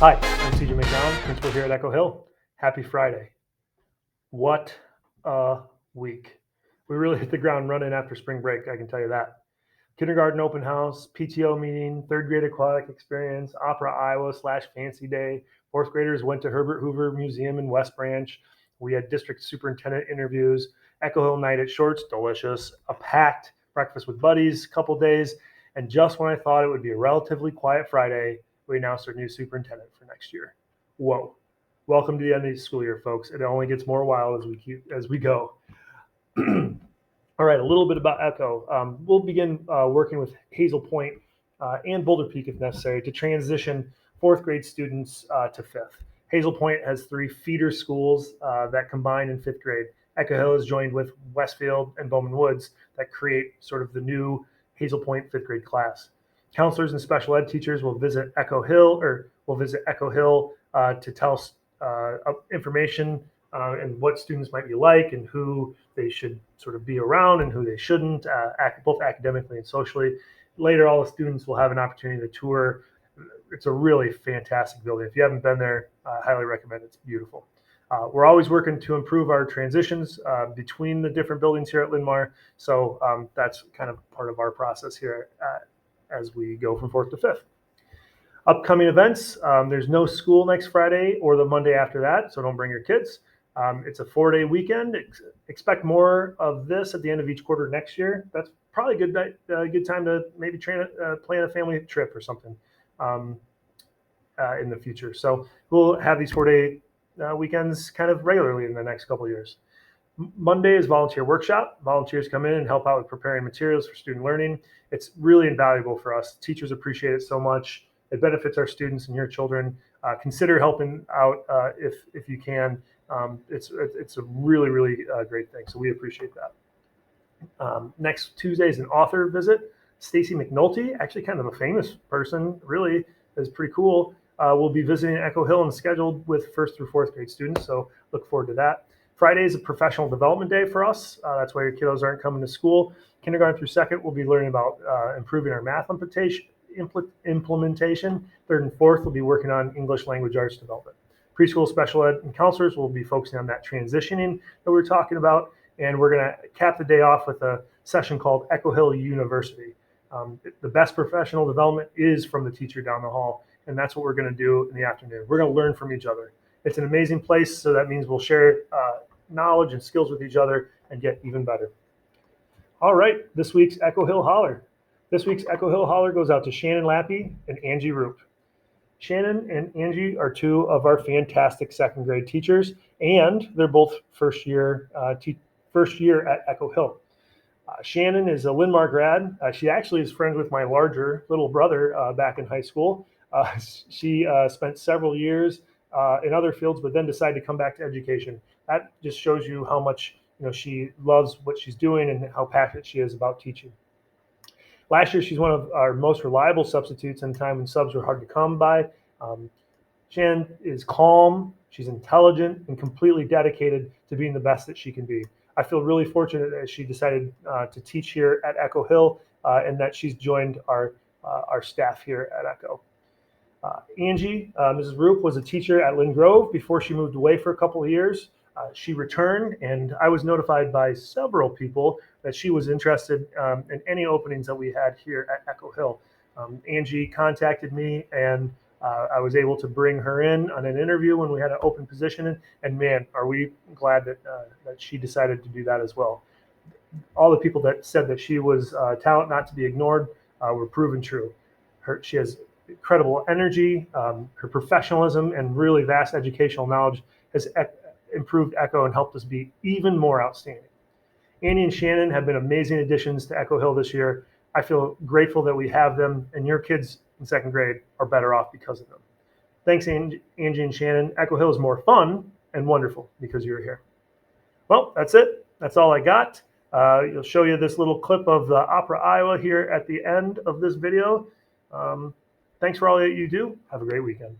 Hi, I'm CJ McDonald, principal here at Echo Hill. Happy Friday. What a week. We really hit the ground running after spring break, I can tell you that. Kindergarten open house, PTO meeting, third grade aquatic experience, Opera Iowa / Fancy Day. Fourth graders went to Herbert Hoover Museum in West Branch. We had district superintendent interviews, Echo Hill night at Shorts, delicious, a packed breakfast with buddies, couple days. And just when I thought it would be a relatively quiet Friday, we announced our new superintendent for next year. Whoa. Welcome to the end of the school year, folks. It only gets more wild as we go. All right, a little bit about Echo. We'll begin working with Hazel Point and Boulder Peak, if necessary, to transition fourth grade students to fifth. Hazel Point has 3 feeder schools that combine in fifth grade. Echo Hill is joined with Westfield and Bowman Woods that create sort of the new Hazel Point fifth grade class. Counselors and special ed teachers will visit Echo Hill to tell information and what students might be like and who they should sort of be around and who they shouldn't, both academically and socially. Later, all the students will have an opportunity to tour. It's a really fantastic building. If you haven't been there, I highly recommend it. It's beautiful. We're always working to improve our transitions between the different buildings here at Linn-Mar. So that's kind of part of our process here as we go from fourth to fifth. Upcoming events, there's no school next Friday or the Monday after that, so don't bring your kids. It's a 4-day weekend. Expect more of this at the end of each quarter next year. That's probably a good time to maybe plan a family trip or something in the future. So we'll have these 4-day weekends kind of regularly in the next couple of years. Monday is volunteer workshop. Volunteers come in and help out with preparing materials for student learning. It's really invaluable for us. Teachers appreciate it so much. It benefits our students and your children. Consider helping out if you can. It's a really great thing. So we appreciate that. Next Tuesday is an author visit. Stacy McNulty, actually kind of a famous person, really is pretty cool. We'll be visiting Echo Hill and scheduled with first through fourth grade students. So look forward to that. Friday is a professional development day for us. That's why your kiddos aren't coming to school. Kindergarten through second, we'll be learning about improving our math implementation. Third and fourth, we'll be working on English language arts development. Preschool special ed and counselors will be focusing on that transitioning that we're talking about. And we're going to cap the day off with a session called Echo Hill University. The best professional development is from the teacher down the hall. And that's what we're going to do in the afternoon. We're going to learn from each other. It's an amazing place, so that means we'll share knowledge and skills with each other and get even better. All right, this week's Echo Hill Holler. This week's Echo Hill Holler goes out to Shannon Lappy and Angie Roop. Shannon and Angie are 2 of our fantastic second grade teachers, and they're both first year at Echo Hill. Shannon is a Linn-Mar grad. She actually is friends with my larger little brother back in high school. She spent several years in other fields, but then decided to come back to education. That just shows you how much she loves what she's doing and how passionate she is about teaching. Last year, she's one of our most reliable substitutes in a time when subs were hard to come by. Shannon is calm, she's intelligent, and completely dedicated to being the best that she can be. I feel really fortunate that she decided to teach here at Echo Hill and that she's joined our staff here at Echo. Angie, Mrs. Roop, was a teacher at Lynn Grove before she moved away for a couple of years. She returned, and I was notified by several people that she was interested in any openings that we had here at Echo Hill. Angie contacted me, and I was able to bring her in on an interview when we had an open position. And man, are we glad that she decided to do that as well. All the people that said that she was talent not to be ignored were proven true. She has incredible energy, her professionalism, and really vast educational knowledge has improved Echo and helped us be even more outstanding. Annie and Shannon have been amazing additions to Echo Hill this year. I feel grateful that we have them, and your kids in second grade are better off because of them. Thanks, Angie and Shannon. Echo Hill is more fun and wonderful because you're here. Well, that's it. That's all I got. You'll show you this little clip of the Opera Iowa here at the end of this video. Thanks for all that you do. Have a great weekend.